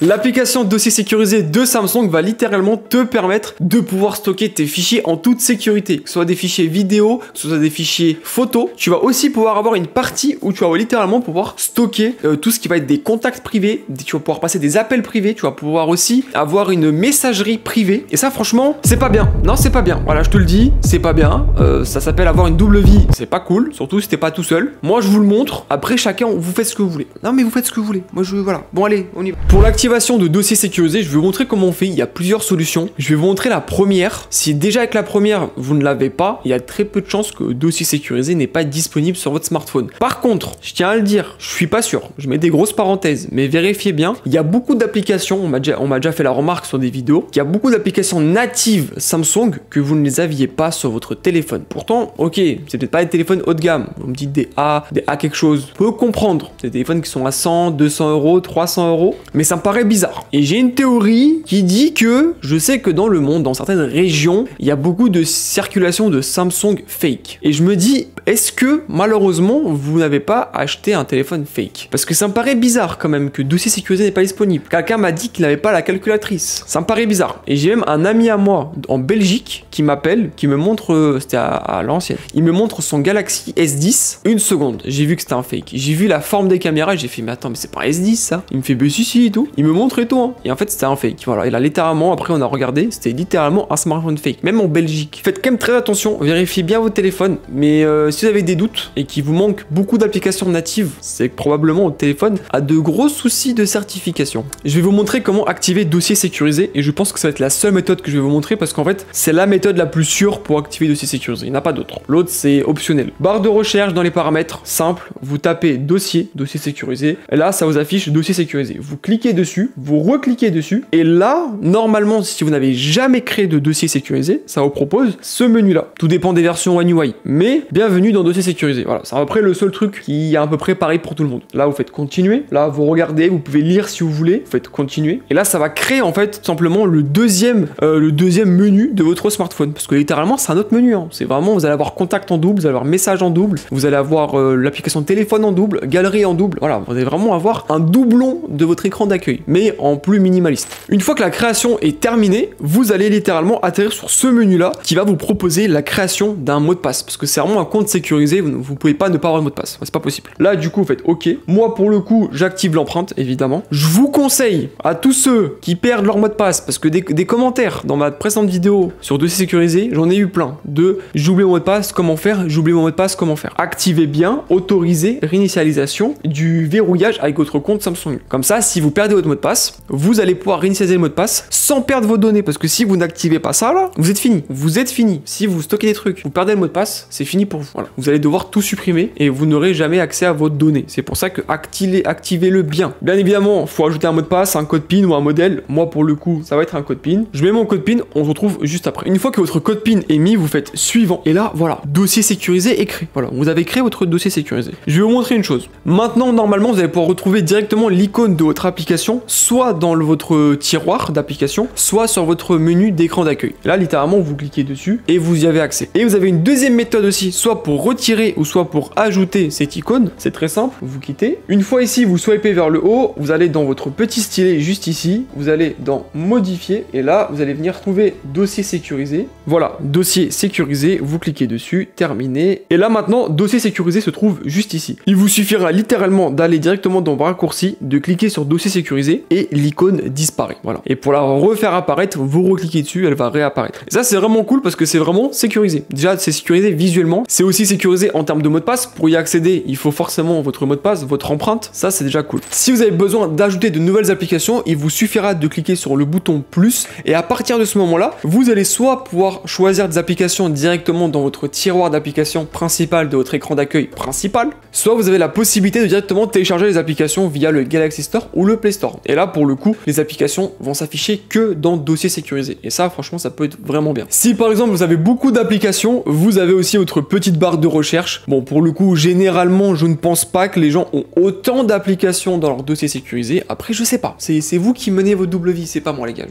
L'application dossier sécurisé de Samsung va littéralement te permettre de pouvoir stocker tes fichiers en toute sécurité, que ce soit des fichiers vidéo, que ce soit des fichiers photos. Tu vas aussi pouvoir avoir une partie où tu vas littéralement pouvoir stocker tout ce qui va être des contacts privés, tu vas pouvoir passer des appels privés, tu vas pouvoir aussi avoir une messagerie privée. Et ça, franchement, c'est pas bien. Non, c'est pas bien. Voilà, je te le dis, c'est pas bien. Ça s'appelle avoir une double vie. C'est pas cool, surtout si t'es pas tout seul. Moi, je vous le montre. Après, chacun, vous faites ce que vous voulez. Non, mais vous faites ce que vous voulez. Moi, voilà. Bon, allez, on y va. Pour l'activation de dossiers sécurisés, je vais vous montrer comment on fait. Il y a plusieurs solutions. Je vais vous montrer la première. Si déjà avec la première, vous ne l'avez pas, il y a très peu de chances que le dossier sécurisé n'est pas disponible sur votre smartphone. Par contre, je tiens à le dire, je suis pas sûr. Je mets des grosses parenthèses, mais vérifiez bien. Il y a beaucoup d'applications, on m'a déjà fait la remarque sur des vidéos, qu'il y a beaucoup d'applications natives Samsung que vous ne les aviez pas sur votre téléphone. Pourtant, ok, c'est peut-être pas des téléphones haut de gamme. Vous me dites des A quelque chose. Je peux comprendre. Des téléphones qui sont à 100, 200 euros, 300 euros, mais ça me paraît bizarre. Et j'ai une théorie qui dit que je sais que dans le monde, dans certaines régions, il y a beaucoup de circulation de Samsung fake. Et je me dis, est-ce que malheureusement, vous n'avez pas acheté un téléphone fake? Parce que ça me paraît bizarre quand même que dossier sécurisé n'est pas disponible. Quelqu'un m'a dit qu'il n'avait pas la calculatrice. Ça me paraît bizarre. Et j'ai même un ami à moi en Belgique qui m'appelle, qui me montre, c'était à l'ancienne, il me montre son Galaxy S10. Une seconde, j'ai vu que c'était un fake. J'ai vu la forme des caméras et j'ai fait, mais attends, mais c'est pas un S10 ça? Il me fait, bah si et tout. Il me montre et tout. Hein. Et en fait, c'était un fake. Voilà, il a littéralement, après on a regardé, c'était littéralement un smartphone fake. Même en Belgique. Faites quand même très attention, vérifiez bien votre téléphone. Mais si vous avez des doutes et qu'il vous manque beaucoup d'applications natives, c'est que probablement votre téléphone a de gros soucis de certification. Je vais vous montrer comment activer dossier sécurisé et je pense que ça va être la seule méthode que je vais vous montrer parce qu'en fait, c'est la méthode la plus sûre pour activer dossier sécurisé. Il n'y en a pas d'autre. L'autre, c'est optionnel. Barre de recherche dans les paramètres, simple, vous tapez dossier sécurisé, et là, ça vous affiche dossier sécurisé. Vous cliquez dessus, vous recliquez dessus, et là, normalement, si vous n'avez jamais créé de dossier sécurisé, ça vous propose ce menu-là. Tout dépend des versions One UI, mais bienvenue dans dossier sécurisé. Voilà, c'est à peu près le seul truc qui est à peu près pareil pour tout le monde. Là, vous faites continuer, là, vous regardez, vous pouvez lire si vous voulez, vous faites continuer, et là, ça va créer, en fait, tout simplement le deuxième menu de votre smartphone, parce que littéralement, c'est un autre menu, hein. C'est vraiment, vous allez avoir contact en double, vous allez avoir message en double, vous allez avoir l'application téléphone en double, galerie en double, voilà, vous allez vraiment avoir un doublon de votre écran d'accueil, mais en plus minimaliste. Une fois que la création est terminée, vous allez littéralement atterrir sur ce menu-là qui va vous proposer la création d'un mot de passe, parce que c'est vraiment un compte sécurisé, vous pouvez pas ne pas avoir de mot de passe, c'est pas possible. Là, du coup, vous faites OK. Moi, pour le coup, j'active l'empreinte, évidemment. Je vous conseille à tous ceux qui perdent leur mot de passe, parce que des commentaires dans ma précédente vidéo sur dossier sécurisé, j'en ai eu plein de j'ai oublié mon mot de passe, comment faire, j'ai oublié mon mot de passe, comment faire. Activez bien, autorisez réinitialisation du verrouillage avec votre compte Samsung. Comme ça, si vous perdez votre mot de passe, vous allez pouvoir réinitialiser le mot de passe sans perdre vos données, parce que si vous n'activez pas ça là, vous êtes fini. Vous êtes fini. Si vous stockez des trucs, vous perdez le mot de passe, c'est fini pour vous. Voilà. Vous allez devoir tout supprimer et vous n'aurez jamais accès à vos données. C'est pour ça que activez-le bien. Bien évidemment, il faut ajouter un mot de passe, un code PIN ou un modèle. Moi, pour le coup, ça va être un code PIN. Je mets mon code PIN, on se retrouve juste après. Une fois que votre code PIN est mis, vous faites suivant. Et là, voilà, dossier sécurisé est créé. Voilà, vous avez créé votre dossier sécurisé. Je vais vous montrer une chose. Maintenant, normalement, vous allez pouvoir retrouver directement l'icône de votre application, soit dans votre tiroir d'application, soit sur votre menu d'écran d'accueil. Là, littéralement, vous cliquez dessus et vous y avez accès. Et vous avez une deuxième méthode aussi, soit pour retirer ou soit pour ajouter cette icône. C'est très simple, vous quittez. Une fois ici, vous swipez vers le haut, vous allez dans votre petit stylet juste ici, vous allez dans modifier et là, vous allez venir trouver dossier sécurisé. Voilà, dossier sécurisé, vous cliquez dessus, terminé. Et là maintenant, dossier sécurisé se trouve juste ici. Il vous suffira littéralement d'aller directement dans vos raccourcis, de cliquer sur dossier sécurisé et l'icône disparaît. Voilà. Et pour la refaire apparaître, vous recliquez dessus, elle va réapparaître. Et ça, c'est vraiment cool parce que c'est vraiment sécurisé. Déjà, c'est sécurisé visuellement. C'est aussi sécurisé en termes de mot de passe. Pour y accéder, il faut forcément votre mot de passe, votre empreinte. Ça, c'est déjà cool. Si vous avez besoin d'ajouter de nouvelles applications, il vous suffira de cliquer sur le bouton plus. Et à partir de ce moment-là, vous allez soit pouvoir choisir des applications directement dans votre tiroir d'applications principal de votre écran d'accueil principal, soit vous avez la possibilité de directement télécharger les applications via le Galaxy Store ou le Play Store. Et là, pour le coup, les applications vont s'afficher que dans dossier sécurisé. Et ça, franchement, ça peut être vraiment bien. Si par exemple, vous avez beaucoup d'applications, vous avez aussi votre petite barre de recherche. Bon, pour le coup, généralement, je ne pense pas que les gens ont autant d'applications dans leur dossier sécurisé. Après, je sais pas. C'est vous qui menez votre double vie, c'est pas moi, les gars.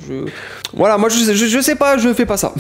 Voilà, moi, je sais pas, je fais pas ça.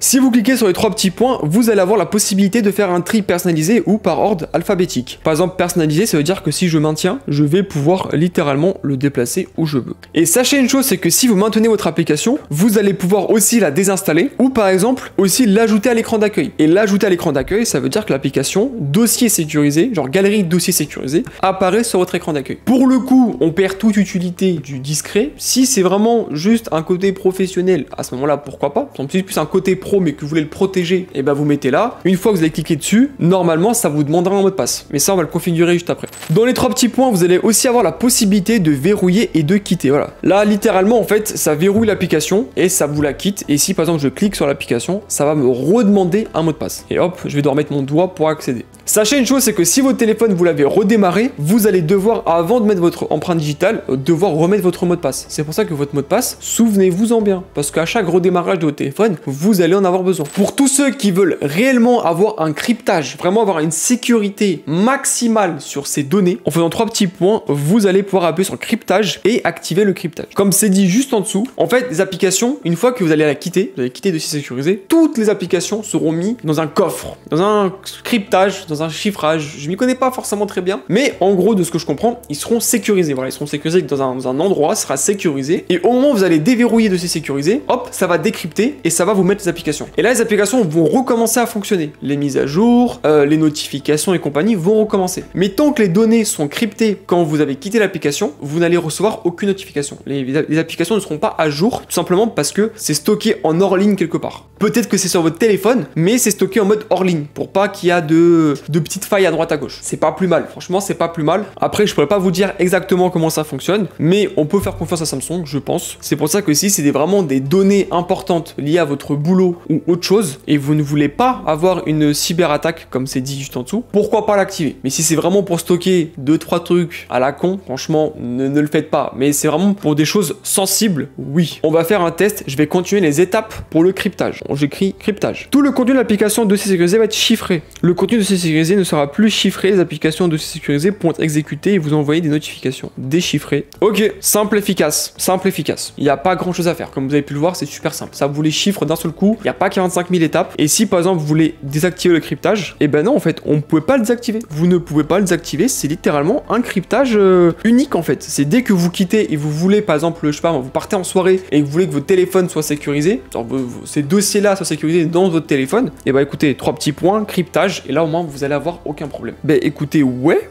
Si vous cliquez sur les 3 petits points, vous allez avoir la possibilité de faire un tri personnalisé ou par ordre alphabétique. Par exemple, personnalisé, ça veut dire que si je maintiens, je vais pouvoir littéralement le déplacer où je veux. Et sachez une chose, c'est que si vous maintenez votre application, vous allez pouvoir aussi la désinstaller ou par exemple aussi l'ajouter à l'écran d'accueil. Et l'ajouter à l'écran d'accueil, ça veut dire que l'application dossier sécurisé, genre galerie dossier sécurisé, apparaît sur votre écran d'accueil. Pour le coup, on perd toute utilité du discret. Si c'est vraiment juste un côté professionnel, à ce moment-là, pourquoi pas. Si c'est plus un côté pro mais que vous voulez le protéger, et ben vous mettez là. Une fois que vous allez cliquer dessus, normalement ça vous demandera un mot de passe. Mais ça, on va le configurer juste après. Dans les 3 petits points, vous allez aussi avoir la possibilité de verrouiller et de quitter. Voilà. Là, littéralement, en fait, ça verrouille l'application et ça vous la quitte. Et si par exemple je clique sur l'application, ça va me redemander un mot de passe. Et hop, je vais devoir mettre mon doigt pour accéder. Sachez une chose, c'est que si votre téléphone vous l'avez redémarré, vous allez devoir, avant de mettre votre empreinte digitale, devoir remettre votre mot de passe. C'est pour ça que votre mot de passe, souvenez-vous-en bien, parce qu'à chaque redémarrage de votre téléphone, vous allez en avoir besoin. Pour tous ceux qui veulent réellement avoir un cryptage, vraiment avoir une sécurité maximale sur ces données, en faisant 3 petits points, vous allez pouvoir appuyer sur cryptage et activer le cryptage. Comme c'est dit juste en dessous, en fait, les applications, une fois que vous allez la quitter, vous allez quitter de dossier sécurisé, toutes les applications seront mises dans un coffre, dans un cryptage, dans un chiffrage. Je m'y connais pas forcément très bien, mais en gros, de ce que je comprends, ils seront sécurisés. Voilà, ils seront sécurisés dans un endroit, ce sera sécurisé. Et au moment où vous allez déverrouiller dossier sécurisé, hop, ça va décrypter et ça va vous mettre les applications. Et là, les applications vont recommencer à fonctionner. Les mises à jour, les notifications et compagnie vont recommencer. Mais tant que les données sont cryptées quand vous avez quitté l'application, vous n'allez recevoir aucune notification. Les applications ne seront pas à jour, tout simplement parce que c'est stocké en hors ligne quelque part. Peut-être que c'est sur votre téléphone, mais c'est stocké en mode hors ligne, pour pas qu'il y a de petites failles à droite à gauche. C'est pas plus mal, franchement, c'est pas plus mal. Après, je pourrais pas vous dire exactement comment ça fonctionne, mais on peut faire confiance à Samsung, je pense. C'est pour ça que si c'est vraiment des données importantes liées à votre boulot ou autre chose, et vous ne voulez pas avoir une cyberattaque, comme c'est dit juste en dessous, pourquoi pas l'activer? Mais si c'est vraiment pour stocker 2-3 trucs à la con, franchement, ne le faites pas. Mais c'est vraiment pour des choses sensibles, oui. On va faire un test, je vais continuer les étapes pour le cryptage. J'écris cryptage. Tout le contenu de l'application dossier sécurisé va être chiffré. Le contenu de dossier sécurisé ne sera plus chiffré, les applications dossier sécurisé pourront être exécutées et vous envoyer des notifications déchiffrées. Ok, simple, efficace. Simple, efficace. Il n'y a pas grand chose à faire. Comme vous avez pu le voir, c'est super simple. Ça vous les chiffre d'un seul coup, il n'y a pas 45 000 étapes. Et si par exemple vous voulez désactiver le cryptage, et ben non, en fait, on ne pouvait pas le désactiver. Vous ne pouvez pas le désactiver, c'est littéralement un cryptage unique en fait. C'est dès que vous quittez et vous voulez, par exemple, je sais pas, vous partez en soirée et que vous voulez que votre téléphone soit sécurisé, genre ces dossiers-là soient sécurisés dans votre téléphone, et bah écoutez, 3 petits points, cryptage, et là au moins vous allez avoir aucun problème. Ben écoutez, ouais,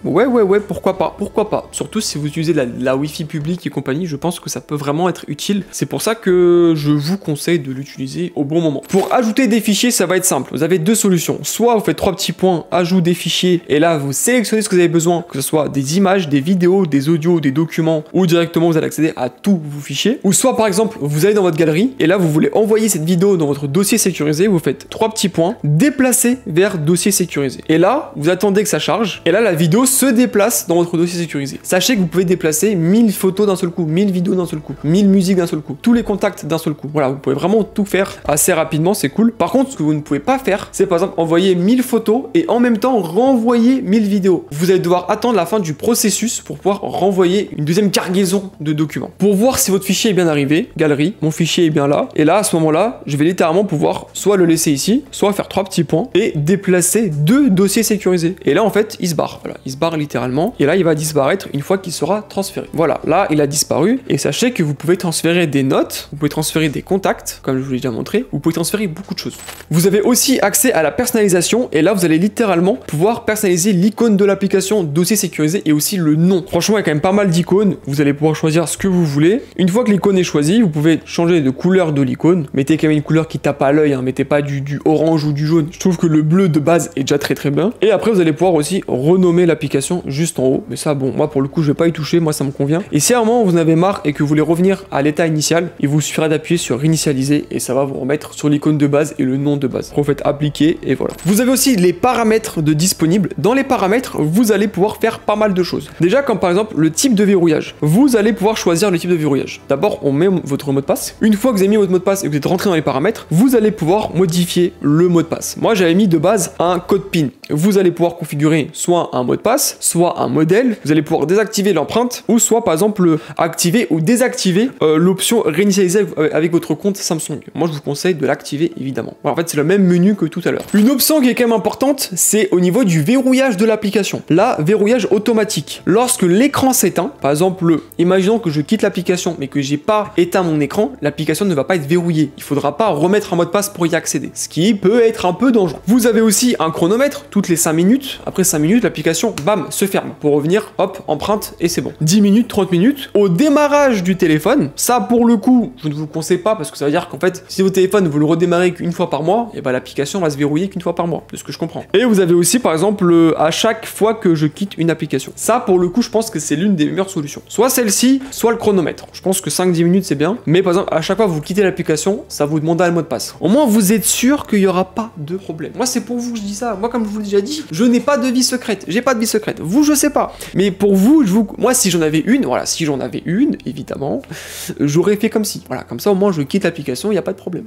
pourquoi pas. Surtout si vous utilisez la Wi-Fi publique et compagnie, je pense que ça peut vraiment être utile. C'est pour ça que je vous conseille de l'utiliser au bon moment. Pour ajouter des fichiers, ça va être simple. Vous avez 2 solutions. Soit vous faites 3 petits points, ajout des fichiers, et là vous sélectionnez ce que vous avez besoin, que ce soit des images, des vidéos, des audios, des documents, ou directement vous allez accéder à tous vos fichiers. Ou soit par exemple, vous allez dans votre galerie, et là vous voulez envoyer cette vidéo dans votre dossier sécurisé, vous faites 3 petits points, déplacer vers dossier sécurisé. Et là, vous attendez que ça charge, et là la vidéo se déplace dans votre dossier sécurisé. Sachez que vous pouvez déplacer 1000 photos d'un seul coup, 1000 vidéos d'un seul coup, 1000 musiques d'un seul coup, tous les contacts d'un seul coup. Voilà, vous pouvez vraiment tout faire assez rapidement, c'est cool. Par contre, ce que vous ne pouvez pas faire, c'est par exemple envoyer 1000 photos et en même temps renvoyer 1000 vidéos. Vous allez devoir attendre la fin du processus pour pouvoir renvoyer une deuxième cargaison de documents. Pour voir si votre fichier est bien arrivé, galerie, mon fichier est bien là, et là, à ce moment-là, je vais littéralement pouvoir soit le laisser ici, soit faire 3 petits points et déplacer 2 dossiers sécurisés. Et là, en fait, il se barre. Voilà, il se barre littéralement, et là, il va disparaître une fois qu'il sera transféré. Voilà, là, il a disparu, et sachez que vous pouvez transférer des notes, vous pouvez transférer des contacts, comme je vous l'ai déjà montré, vous pouvez transférer beaucoup de choses. Vous avez aussi accès à la personnalisation, et là, vous allez littéralement pouvoir personnaliser l'icône de l'application dossier sécurisé et aussi le nom. Franchement, il y a quand même pas mal d'icônes, vous allez pouvoir choisir ce que vous voulez. Une fois que l'icône est choisie, vous pouvez changer de couleur de l'icône. Mettez quand même une couleur qui tape à l'œil, hein, mettez pas du orange ou du jaune. Je trouve que le bleu de base est déjà très bien. Et après, vous allez pouvoir aussi renommer l'application juste en haut. Mais ça, bon, moi pour le coup, je vais pas y toucher, moi ça me convient. Et si à un moment vous en avez marre et que vous voulez revenir à l'état initial, il vous suffira d'appuyer sur initialiser et ça va vous remettre sur l'icône de base et le nom de base. Après, vous faites appliquer et voilà. Vous avez aussi les paramètres de disponibles. Dans les paramètres, vous allez pouvoir faire pas mal de choses. Déjà, comme par exemple le type de verrouillage. Vous allez pouvoir choisir le type de verrouillage. D'abord, on met votre mot de passe. Une fois que vous avez mis votre mot de passe et que vous êtes rentré dans les paramètres, vous vous allez pouvoir modifier le mot de passe. Moi, j'avais mis de base un code PIN. Vous allez pouvoir configurer soit un mot de passe, soit un modèle. Vous allez pouvoir désactiver l'empreinte ou soit, par exemple, activer ou désactiver l'option réinitialiser avec votre compte Samsung. Moi, je vous conseille de l'activer, évidemment. Voilà, en fait, c'est le même menu que tout à l'heure. Une option qui est quand même importante, c'est au niveau du verrouillage de l'application. Là, verrouillage automatique. Lorsque l'écran s'éteint, par exemple, imaginons que je quitte l'application, mais que j'ai pas éteint mon écran, l'application ne va pas être verrouillée. Il faudra pas remettre un mot de passe pour y accéder, ce qui peut être un peu dangereux. Vous avez aussi un chronomètre, toutes les 5 minutes. Après 5 minutes, l'application, bam, se ferme. Pour revenir, hop, empreinte, et c'est bon. 10 minutes, 30 minutes. Au démarrage du téléphone, ça, pour le coup, je ne vous conseille pas, parce que ça veut dire qu'en fait, si votre téléphone, vous le redémarrez qu'une fois par mois, et ben l'application va se verrouiller qu'une fois par mois, de ce que je comprends. Et vous avez aussi, par exemple, à chaque fois que je quitte une application. Ça, pour le coup, je pense que c'est l'une des meilleures solutions. Soit celle-ci, soit le chronomètre. Je pense que 5-10 minutes, c'est bien. Mais par exemple, à chaque fois que vous quittez l'application, ça vous demandera le mot de passe. Au moins, vous êtes sûr qu'il n'y aura pas de problème. Moi, c'est pour vous que je dis ça. Moi, comme je vous l'ai déjà dit, je n'ai pas de vie secrète. J'ai pas de vie secrète. Vous, je sais pas. Mais pour vous, moi, si j'en avais une, voilà, si j'en avais une, évidemment, j'aurais fait comme si. Voilà, comme ça, au moins, je quitte l'application, il n'y a pas de problème.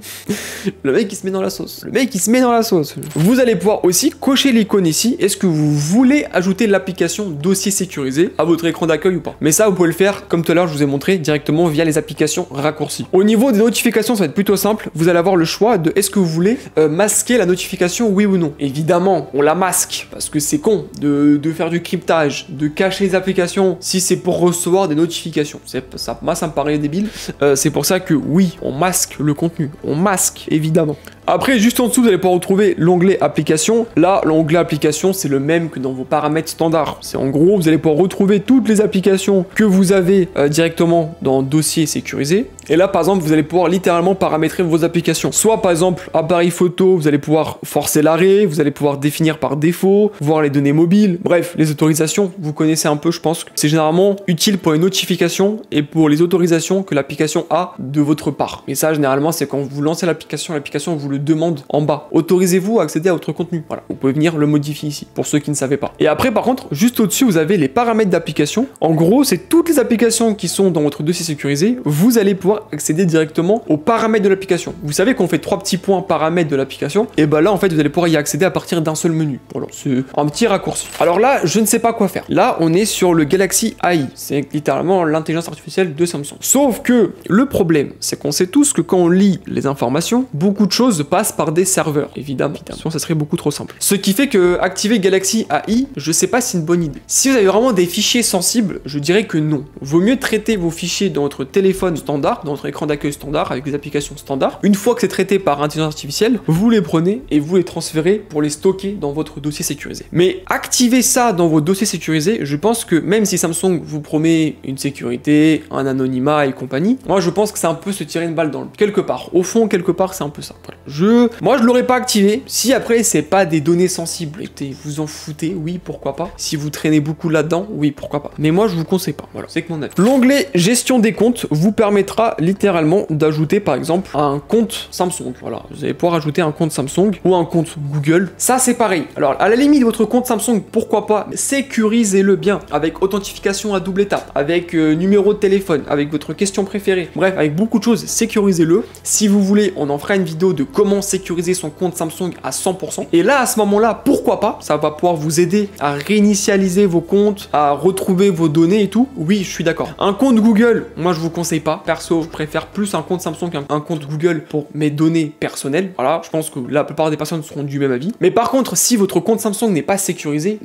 Le mec, il se met dans la sauce. Le mec, il se met dans la sauce. Vous allez pouvoir aussi cocher l'icône ici. Est-ce que vous voulez ajouter l'application dossier sécurisé à votre écran d'accueil ou pas? Mais ça, vous pouvez le faire, comme tout à l'heure, je vous ai montré, directement via les applications raccourcies. Au niveau des notifications, ça va être plutôt simple. Vous allez avoir le choix de est-ce que vous voulez masquer la notification, oui ou non. Évidemment, on la masque, parce que c'est con de faire du cryptage, de cacher les applications si c'est pour recevoir des notifications. Moi, ça me paraît débile. C'est pour ça que oui, on masque le contenu. On masque, évidemment. Après, juste en dessous, vous allez pouvoir retrouver l'onglet application. Là, l'onglet application, c'est le même que dans vos paramètres standards. C'est en gros, vous allez pouvoir retrouver toutes les applications que vous avez directement dans dossier sécurisé. Et là, par exemple, vous allez pouvoir littéralement paramétrer vos applications. Soit, par exemple, appareil photo, vous allez pouvoir forcer l'arrêt, vous allez pouvoir définir par défaut, voir les données mobiles. Bref, les autorisations, vous connaissez un peu, je pense. C'est généralement utile pour les notifications et pour les autorisations que l'application a de votre part. Et ça, généralement, c'est quand vous lancez l'application vous le demande en bas. Autorisez-vous à accéder à votre contenu. Voilà, vous pouvez venir le modifier ici, pour ceux qui ne savaient pas. Et après, par contre, juste au-dessus, vous avez les paramètres d'application. En gros, c'est toutes les applications qui sont dans votre dossier sécurisé. Vous allez pouvoir accéder directement aux paramètres de l'application. Vous savez qu'on fait 3 petits points paramètres de l'application. Et bah là, en fait, vous allez pouvoir y accéder à partir d'un seul menu. Voilà, c'est un petit raccourci. Alors là, je ne sais pas quoi faire. Là, on est sur le Galaxy AI. C'est littéralement l'intelligence artificielle de Samsung. Sauf que le problème, c'est qu'on sait tous que quand on lit les informations, beaucoup de choses passent par des serveurs, évidemment. Sinon, ça serait beaucoup trop simple. Ce qui fait que activer Galaxy AI, je sais pas si c'est une bonne idée. Si vous avez vraiment des fichiers sensibles, je dirais que non. Vaut mieux traiter vos fichiers dans votre téléphone standard, dans votre écran d'accueil standard, avec des applications standards. Une fois que c'est traité par intelligence artificielle, vous les prenez et vous les transférez pour les stocker dans votre dossier sécurisé. Mais activer ça dans vos dossiers sécurisés, je pense que même si Samsung vous promet une sécurité, un anonymat et compagnie, moi je pense que c'est un peu se tirer une balle dans le pied. Quelque part. Au fond, quelque part, c'est un peu ça. Voilà. Moi, je l'aurais pas activé. Si après, c'est pas des données sensibles, écoutez, vous en foutez, oui, pourquoi pas. Si vous traînez beaucoup là-dedans, oui, pourquoi pas. Mais moi, je vous conseille pas. Voilà, c'est que mon avis. L'onglet gestion des comptes vous permettra littéralement d'ajouter, par exemple, un compte Samsung. Voilà, vous allez pouvoir ajouter un compte Samsung ou un compte Google. Ça, c'est pareil. Alors, à la limite, votre compte Samsung, pourquoi pas, sécurisez-le bien avec authentification à double étape, avec numéro de téléphone, avec votre question préférée. Bref, avec beaucoup de choses, sécurisez-le. Si vous voulez, on en fera une vidéo de comment sécuriser son compte Samsung à 100%. Et là, à ce moment-là, pourquoi pas, ça va pouvoir vous aider à réinitialiser vos comptes, à retrouver vos données et tout. Oui, je suis d'accord. Un compte Google, moi, je vous conseille pas. Perso, je préfère plus un compte Samsung qu'un compte Google pour mes données personnelles. Voilà, je pense que la plupart des personnes seront du même avis. Mais par contre, si votre compte Samsung n'est pas sécurisé,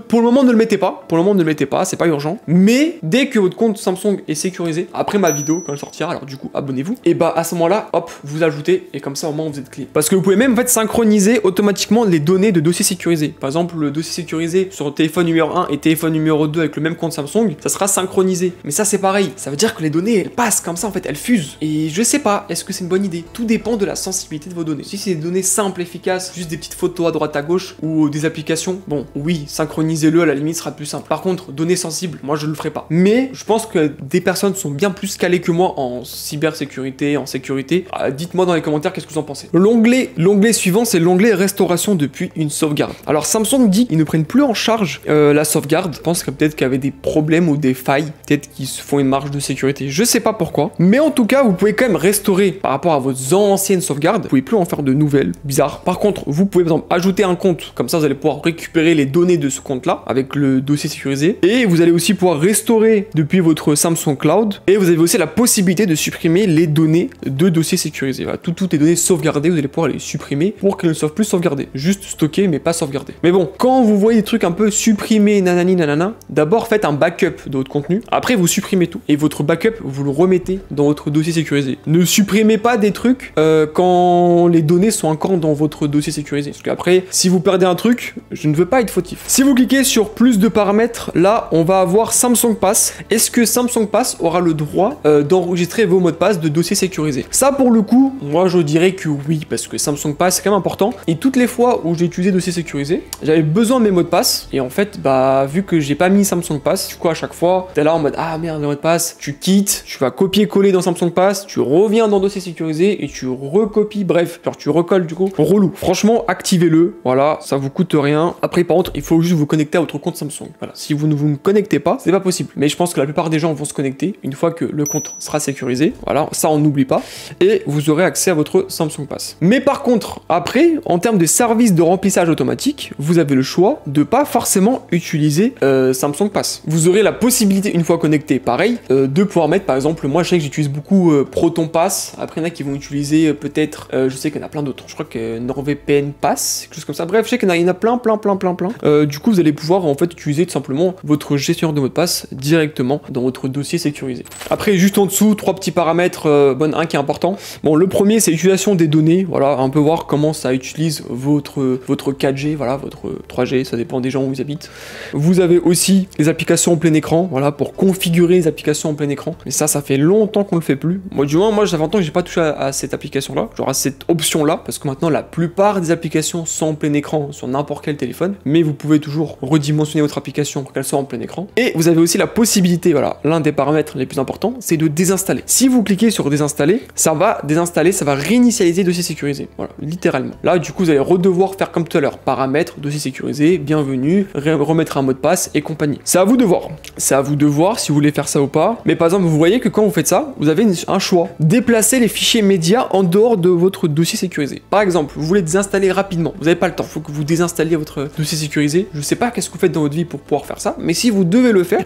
pour le moment, ne le mettez pas. Pour le moment, ne le mettez pas, c'est pas urgent. Mais dès que votre compte Samsung est sécurisé, après ma vidéo, quand elle sortira, alors du coup, abonnez-vous. Et bah, à ce moment-là, hop, vous ajoutez et comme ça, au moins, vous êtes clean. Parce que vous pouvez même en fait synchroniser automatiquement les données de dossiers sécurisés. Par exemple, le dossier sécurisé sur téléphone numéro 1 et téléphone numéro 2 avec le même compte Samsung, ça sera synchronisé. Mais ça, c'est pareil. Ça veut dire que les données, elles passent comme ça, en fait, elles fusent. Et je sais pas, est-ce que c'est une bonne idée? Tout dépend de la sensibilité de vos données. Si c'est des données simples, efficaces, juste des petites photos à droite à gauche ou des applications, bon, oui, synchronisez-le, à la limite, ce sera plus simple. Par contre, données sensibles, moi, je le ferai pas. Mais je pense que des personnes sont bien plus calées que moi en cybersécurité, en sécurité. Dites-moi dans les commentaires qu'est-ce que vous en pensez. pensez. L'onglet suivant, c'est l'onglet restauration depuis une sauvegarde. Alors Samsung dit qu'ils ne prennent plus en charge la sauvegarde. Je pense que peut-être qu'il y avait des problèmes ou des failles, peut-être qu'ils se font une marge de sécurité. Je sais pas pourquoi, mais en tout cas, vous pouvez quand même restaurer par rapport à vos anciennes sauvegardes. Vous pouvez plus en faire de nouvelles, bizarre. Par contre, vous pouvez par exemple ajouter un compte, comme ça vous allez pouvoir récupérer les données de ce compte-là avec le dossier sécurisé. Et vous allez aussi pouvoir restaurer depuis votre Samsung Cloud. Et vous avez aussi la possibilité de supprimer les données de dossiers sécurisés. Voilà, toutes les données sauvegardées, vous allez pouvoir les supprimer pour qu'elles ne soient plus sauvegardées. Juste stockées, mais pas sauvegardées. Mais bon, quand vous voyez des trucs un peu supprimés, nanani, nanana, d'abord faites un backup de votre contenu. Après, vous supprimez tout. Et votre backup, vous le remettez dans votre dossier sécurisé. Ne supprimez pas des trucs quand les données sont encore dans votre dossier sécurisé. Parce qu'après, si vous perdez un truc, je ne veux pas être fautif. Si vous cliquez sur plus de paramètres, là, on va avoir Samsung Pass. Est-ce que Samsung Pass aura le droit d'enregistrer vos mots de passe de dossiers sécurisés? Ça, pour le coup, moi, je dirais que oui, parce que Samsung Pass, c'est quand même important. Et toutes les fois où j'ai utilisé dossier sécurisé, j'avais besoin de mes mots de passe. Et en fait, bah, vu que j'ai pas mis Samsung Pass, du coup, à chaque fois, t'es là en mode, ah merde, mes mots de passe, tu quittes, tu vas copier-coller dans Samsung Pass, tu reviens dans dossier sécurisé et tu recopies, bref, genre tu recolles du coup. Relou. Franchement, activez-le, voilà, ça vous coûte rien. Après, par contre, il faut juste vous connecter à votre compte Samsung. Voilà, si vous ne vous connectez pas, c'est pas possible. Mais je pense que la plupart des gens vont se connecter une fois que le compte sera sécurisé. Voilà, ça on n'oublie pas. Et vous aurez accès à votre Samsung Pass. Mais par contre, après, en termes de service de remplissage automatique, vous avez le choix de pas forcément utiliser Samsung Pass. Vous aurez la possibilité, une fois connecté, pareil, de pouvoir mettre, par exemple, moi je sais que j'utilise beaucoup Proton Pass. Après, il y en a qui vont utiliser peut-être, je sais qu'il y en a plein d'autres. Je crois que NordVPN Pass, quelque chose comme ça. Bref, je sais qu'il y en a plein. Du coup, vous allez pouvoir en fait utiliser tout simplement votre gestionnaire de mot de passe directement dans votre dossier sécurisé. Après, juste en dessous, trois petits paramètres, un qui est important. Bon, le premier, c'est l'utilisation des données. Voilà, un peu voir comment ça utilise votre 4G, voilà, votre 3G, ça dépend des gens où vous habitent. Vous avez aussi les applications en plein écran, voilà, pour configurer les applications en plein écran. Mais ça fait longtemps qu'on le fait plus. Moi, du moins, ça fait longtemps que j'ai pas touché à cette application-là, genre à cette option-là, parce que maintenant, la plupart des applications sont en plein écran sur n'importe quel téléphone, mais vous pouvez toujours redimensionner votre application pour qu'elle soit en plein écran. Et vous avez aussi la possibilité, voilà, l'un des paramètres les plus importants, c'est de désinstaller. Si vous cliquez sur désinstaller, ça va désinstaller, ça va réinitialiser le dossier sécurisé. Voilà, littéralement. Là, du coup, vous allez redevoir faire comme tout à l'heure, paramètres, dossier sécurisé, bienvenue, remettre un mot de passe et compagnie. C'est à vous de voir. C'est à vous de voir si vous voulez faire ça ou pas. Mais par exemple, vous voyez que quand vous faites ça, vous avez un choix. Déplacer les fichiers médias en dehors de votre dossier sécurisé. Par exemple, vous voulez désinstaller rapidement. Vous n'avez pas le temps. Il faut que vous désinstalliez votre dossier sécurisé. Je sais pas qu'est-ce que vous faites dans votre vie pour pouvoir faire ça, mais si vous devez le faire,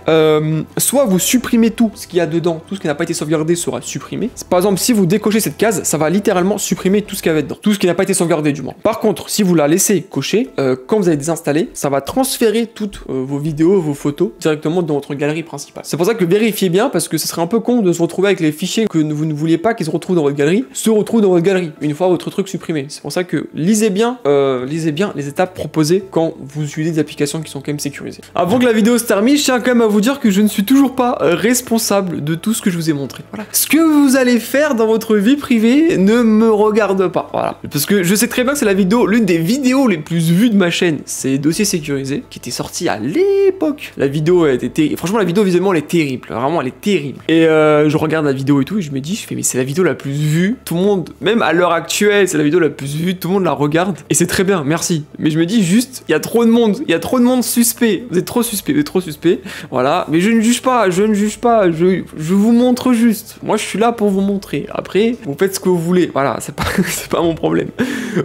soit vous supprimez tout ce qu'il y a dedans, tout ce qui n'a pas été sauvegardé sera supprimé. Par exemple, si vous décochez cette case, ça va littéralement supprimer tout ce qu'il y avait dedans. Tout ce qui n'a pas été sauvegardé du moins. Par contre, si vous la laissez cocher, quand vous allez désinstaller, ça va transférer toutes vos vidéos, vos photos directement dans votre galerie principale. C'est pour ça que vérifiez bien, parce que ce serait un peu con de se retrouver avec les fichiers que vous ne vouliez pas qu'ils se retrouvent dans votre galerie, se retrouvent dans votre galerie, une fois votre truc supprimé. C'est pour ça que lisez bien les étapes proposées quand vous utilisez des applications qui sont quand même sécurisées. Avant que la vidéo se termine, je tiens quand même à vous dire que je ne suis toujours pas responsable de tout ce que je vous ai montré. Voilà. Ce que vous allez faire dans votre vie privée ne me regarde pas. Voilà. Parce que je sais très bien que c'est l'une des vidéos les plus vues de ma chaîne. C'est Dossier sécurisé, qui était sorti à l'époque. La vidéo était franchement, la vidéo visuellement elle est terrible. Vraiment, elle est terrible. Et je regarde la vidéo et tout, et je me dis, mais c'est la vidéo la plus vue. Tout le monde, même à l'heure actuelle, c'est la vidéo la plus vue. Tout le monde la regarde. Et c'est très bien, merci. Mais je me dis juste, il y a trop de monde. Il y a trop de monde suspect. Vous êtes trop suspect. Voilà. Mais je ne juge pas. Je vous montre juste. Moi, je suis là pour vous montrer. Après, vous faites ce que vous voulez. Voilà, c'est pas mon problème.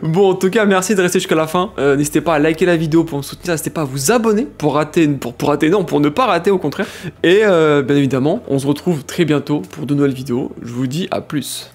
Bon, en tout cas, merci de rester jusqu'à la fin. N'hésitez pas à liker la vidéo pour me soutenir. N'hésitez pas à vous abonner pour ne pas rater, au contraire. Et bien évidemment, on se retrouve très bientôt pour de nouvelles vidéos. Je vous dis à plus.